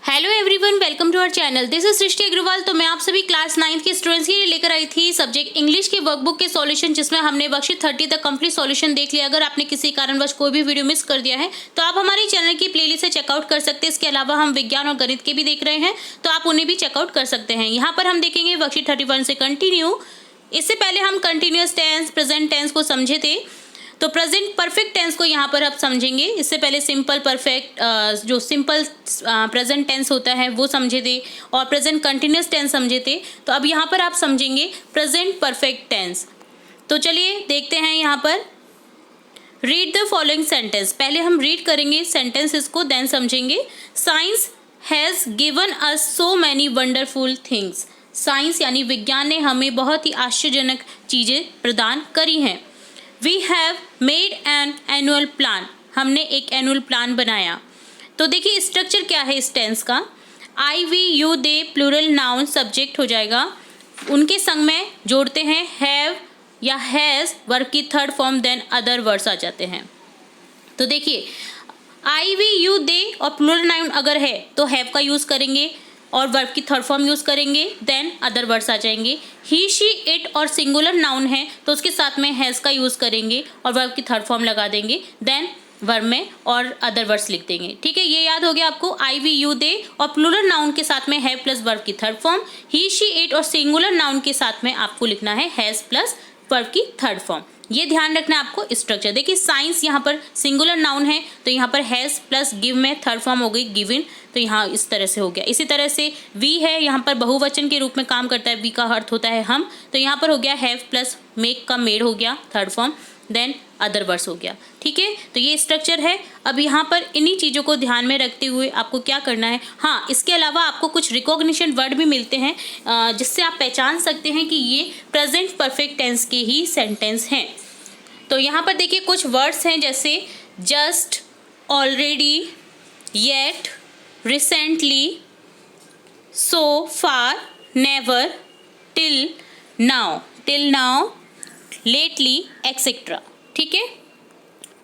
Hello everyone, welcome to our channel. This is Srishti Agarwal. तो मैं आप सभी क्लास 9th के स्टूडेंट्स के लिए लेकर आई थी सब्जेक्ट इंग्लिश के वर्कबुक के सॉल्यूशन, जिसमें हमने वर्कशीट 30 तक कंप्लीट सॉल्यूशन देख लिया। अगर आपने किसी कारणवश कोई भी वीडियो मिस कर दिया है तो आप हमारे चैनल की प्लेलिस्ट से चेकआउट कर सकते हैं। इसके अलावा हम विज्ञान और गणित के भी देख रहे हैं, तो आप उन्हें भी चेकआउट कर सकते हैं। यहाँ पर हम देखेंगे वर्कशीट 31 से कंटिन्यू। इससे पहले हम कंटिन्यूअस टेंस, प्रेजेंट टेंस को समझे थे, तो प्रेजेंट परफेक्ट टेंस को यहाँ पर आप समझेंगे। इससे पहले सिंपल परफेक्ट, जो सिंपल प्रेजेंट टेंस होता है वो समझे थे, और प्रेजेंट कंटिन्यूअस टेंस समझे थे। तो अब यहाँ पर आप समझेंगे प्रेजेंट परफेक्ट टेंस। तो चलिए देखते हैं यहाँ पर। Read the following sentence. पहले हम रीड करेंगे सेंटेंसेस को, देन समझेंगे। Science has given us so many wonderful things. Science यानी विज्ञान ने हमें बहुत ही आश्चर्यजनक चीज़ें प्रदान करी हैं। We have made an annual plan. हमने एक एनुअल प्लान बनाया। तो देखिए स्ट्रक्चर क्या है इस टेंस का। I, we, you, they plural noun subject हो जाएगा। उनके संग में जोड़ते हैं हैव या हैज़, वर्ब की third form, then other words आ जाते हैं। तो देखिए आई, वी, यू, दे और प्लूरल नाउन अगर है तो हैव का यूज़ करेंगे और वर्ब की थर्ड फॉर्म यूज़ करेंगे, देन अदर वर्ड्स आ जाएंगे। ही, शी, इट और सिंगुलर नाउन है तो उसके साथ में हैज़ का यूज़ करेंगे और वर्ब की थर्ड फॉर्म लगा देंगे, देन वर्ब में और अदर वर्ड्स लिख देंगे। ठीक है, ये याद हो गया आपको। आई, वी, यू, दे और प्लूरल नाउन के साथ में हैव प्लस वर्ब की third form. He, she, it और सिंगुलर नाउन के साथ में आपको लिखना है हैज़ प्लस वर्ब की थर्ड फॉर्म। ये ध्यान रखना है आपको स्ट्रक्चर। देखिए साइंस यहाँ पर सिंगुलर नाउन है तो यहाँ पर हैज़ प्लस गिव में थर्ड फॉर्म हो गई गिवन, तो यहाँ इस तरह से हो गया। इसी तरह से वी है, यहाँ पर बहुवचन के रूप में काम करता है, वी का अर्थ होता है हम, तो यहाँ पर हो गया हैव प्लस मेक का मेड हो गया third form, then other words हो गया। ठीक है, तो ये स्ट्रक्चर है। अब यहाँ पर इन्हीं चीज़ों को ध्यान में रखते हुए आपको क्या करना है। हाँ, इसके अलावा आपको कुछ रिकॉग्निशन वर्ड भी मिलते हैं जिससे आप पहचान सकते हैं कि ये प्रेजेंट परफेक्ट टेंस के ही सेंटेंस हैं। तो यहाँ पर देखिए कुछ वर्ड्स हैं जैसे just, already, yet, recently, so far, never, till now, lately, etcetera. ठीक है,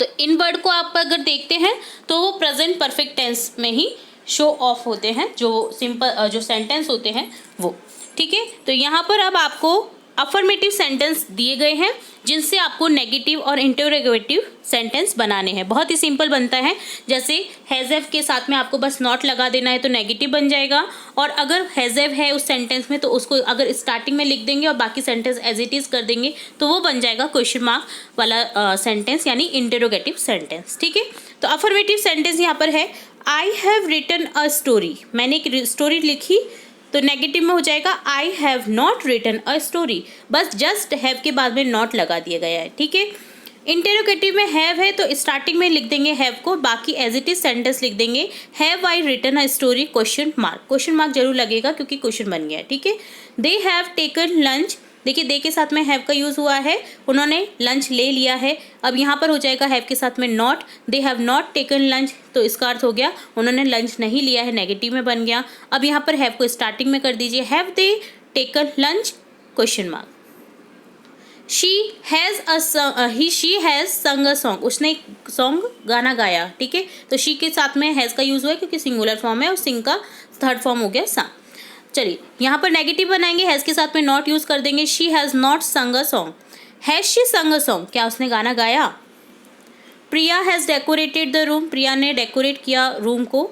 तो इन वर्ड को आप अगर देखते हैं तो वो प्रेजेंट परफेक्ट टेंस में ही शो ऑफ होते हैं, जो सिंपल जो सेंटेंस होते हैं वो। ठीक है, तो यहाँ पर अब आपको अफर्मेटिव सेंटेंस दिए गए हैं जिनसे आपको नेगेटिव और इंटरोगेटिव सेंटेंस बनाने हैं। बहुत ही सिंपल बनता है। जैसे हैज़ के साथ में आपको बस नॉट लगा देना है तो नेगेटिव बन जाएगा, और अगर हैज़ है उस सेंटेंस में तो उसको अगर स्टार्टिंग में लिख देंगे और बाकी सेंटेंस एज इट इज़ कर देंगे तो वो बन जाएगा क्वेश्चन मार्क वाला सेंटेंस, यानी इंटरोगेटिव सेंटेंस। ठीक है, तो अफर्मेटिव सेंटेंस यहाँ पर है I have written a story. मैंने एक स्टोरी लिखी, तो नेगेटिव में हो जाएगा I have not written a story. बस जस्ट हैव के बाद में नॉट लगा दिया गया है। ठीक है, इंटरोगेटिव में हैव है तो स्टार्टिंग में लिख देंगे हैव को, बाकी एज इट इज सेंटेंस लिख देंगे have I written a story question mark जरूर लगेगा क्योंकि क्वेश्चन बन गया है। ठीक है, दे हैव टेकन लंच। देखिए दे के साथ में हैव का यूज़ हुआ है, उन्होंने लंच ले लिया है। अब यहाँ पर हो जाएगा हैव के साथ में not, they have not taken lunch, तो इसका अर्थ हो गया उन्होंने लंच नहीं लिया है, नेगेटिव में बन गया। अब यहाँ पर हैव को स्टार्टिंग में कर दीजिए, have they taken lunch question mark. She has संग अ सॉन्ग। उसने एक सॉन्ग गाना गाया। ठीक है, तो शी के साथ में हैज़ का यूज़ हुआ है क्योंकि सिंगुलर फॉर्म है और सिंग का थर्ड फॉर्म हो गया सा। चलिए यहाँ पर नेगेटिव बनाएंगे, हैज़ के साथ में नॉट यूज़ कर देंगे। शी हैज़ नॉट संग अ सॉन्ग। हैज़ शी संग अ सॉन्ग, क्या उसने गाना गाया। प्रिया हैज़ डेकोरेटेड द रूम। प्रिया ने डेकोरेट किया रूम को,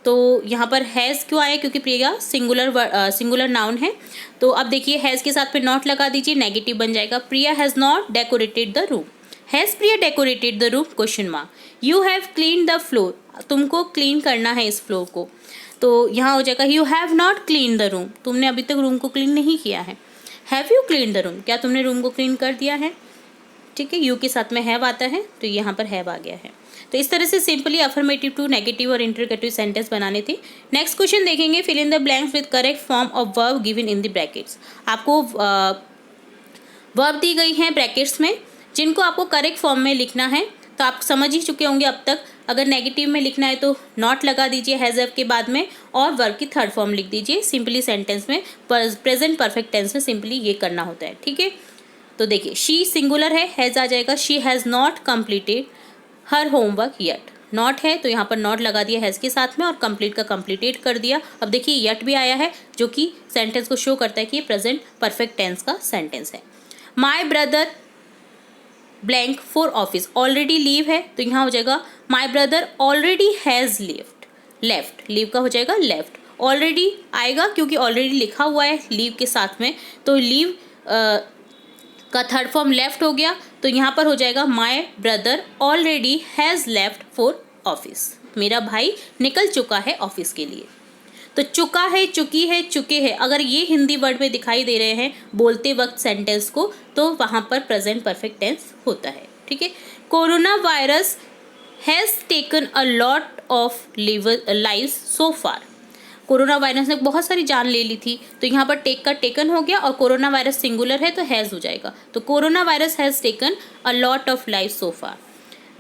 तो यहाँ पर हैज़ क्यों आया, क्योंकि प्रिया सिंगुलर नाउन है। तो अब देखिए हैज़ के साथ में नॉट लगा दीजिए, नेगेटिव बन जाएगा। Priya has not decorated the room. Has Priya decorated the room question mark. You have clean the floor. तुमको क्लीन करना है इस फ्लोर को, तो यहाँ हो जाएगा you have not clean the room. तुमने अभी तक रूम को क्लीन नहीं किया है। Have you clean the room, क्या तुमने रूम को क्लीन कर दिया है। ठीक है, यू के साथ में हैव आता है तो यहाँ पर हैव आ गया है। तो इस तरह से सिंपली अफर्मेटिव टू नेगेटिव और इंटरोगेटिव सेंटेंस बनाने थे। नेक्स्ट क्वेश्चन देखेंगे, fill in the blanks with correct form of verb given in the brackets. आपको वर्ब दी गई हैं ब्रैकेट्स में जिनको आपको करेक्ट फॉर्म में लिखना है, तो आप समझ ही चुके होंगे अब तक। अगर नेगेटिव में लिखना है तो नॉट लगा दीजिए हैज़ के बाद में और वर्ब की थर्ड फॉर्म लिख दीजिए। सिंपली सेंटेंस में प्रेजेंट परफेक्ट टेंस में सिंपली ये करना होता है। ठीक है, तो देखिए शी सिंगुलर है, हैज़ आ जाएगा। She has not completed her homework yet. Not है तो यहाँ पर नॉट लगा दिया हैज़ के साथ में और कंप्लीट का कंप्लीटेड कर दिया। अब देखिए यट भी आया है जो कि सेंटेंस को शो करता है कि ये प्रेजेंट परफेक्ट टेंस का सेंटेंस है। My brother blank for office, already leave है तो यहाँ हो जाएगा my brother already has left, leave का हो जाएगा लेफ्ट। ऑलरेडी आएगा क्योंकि ऑलरेडी लिखा हुआ है लीव के साथ में, तो लीव का थर्ड फॉर्म लेफ्ट हो गया, तो यहाँ पर हो जाएगा my brother already has left for office, मेरा भाई निकल चुका है ऑफिस के लिए। तो चुका है, चुकी है, चुके हैं, अगर ये हिंदी वर्ड में दिखाई दे रहे हैं बोलते वक्त सेंटेंस को, तो वहाँ पर प्रेजेंट परफेक्ट टेंस होता है। ठीक है। Corona virus has taken a lot of lives so far, corona virus ने बहुत सारी जान ले ली थी, तो यहाँ पर टेक का टेकन हो गया और कोरोना वायरस सिंगुलर है तो हैज़ हो जाएगा, तो corona virus has taken a lot of life so far.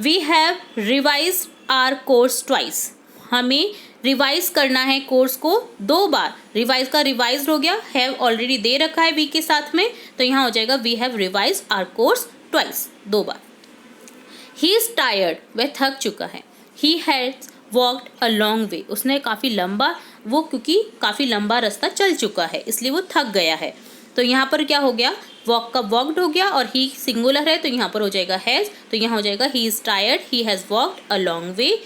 We have revise our course twice, हमें रिवाइज करना है कोर्स को 2 बार, रिवाइज का रिवाइज हो गया, हैव ऑलरेडी दे रखा है वी के साथ में, तो यहाँ हो जाएगा we have revise our course twice, 2 बार। ही इज़ टायर्ड, वह थक चुका है। He has walked a long way, उसने काफ़ी लंबा, वो क्योंकि काफ़ी लंबा रास्ता चल चुका है इसलिए वो थक गया है, तो यहाँ पर क्या हो गया, वॉक का वॉकड हो गया और ही सिंगुलर है तो यहाँ पर हो जाएगा हैज़, तो यहाँ हो जाएगा ही is tired, he has walked a long वे,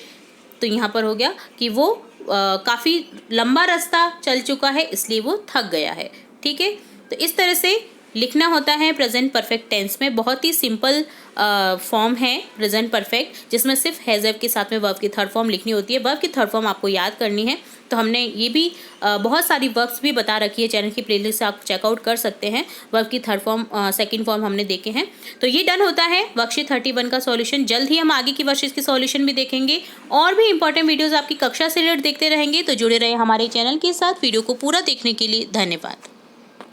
तो यहाँ पर हो गया कि वो काफ़ी लंबा रास्ता चल चुका है इसलिए वो थक गया है। ठीक है। तो इस तरह से लिखना होता है प्रेजेंट परफेक्ट टेंस में, बहुत ही सिंपल फॉर्म है प्रेजेंट परफेक्ट, जिसमें सिर्फ हैज़ हैव के साथ में वर्ब की थर्ड फॉर्म लिखनी होती है। वर्ब की थर्ड फॉर्म आपको याद करनी है, तो हमने ये भी बहुत सारी वर्ब्स भी बता रखी है, चैनल की प्लेलिस्ट से आप चेकआउट कर सकते हैं। वर्ब की थर्ड फॉर्म सेकंड फॉर्म हमने देखे हैं। तो ये डन होता है वर्कशीट 31 का सॉल्यूशन। जल्द ही हम आगे की वर्कशीट की सॉल्यूशन भी देखेंगे और भी इंपॉर्टेंट वीडियोज़ आपकी कक्षा से रिलेटेड देखते रहेंगे, तो जुड़े रहे हमारे चैनल के साथ। वीडियो को पूरा देखने के लिए धन्यवाद।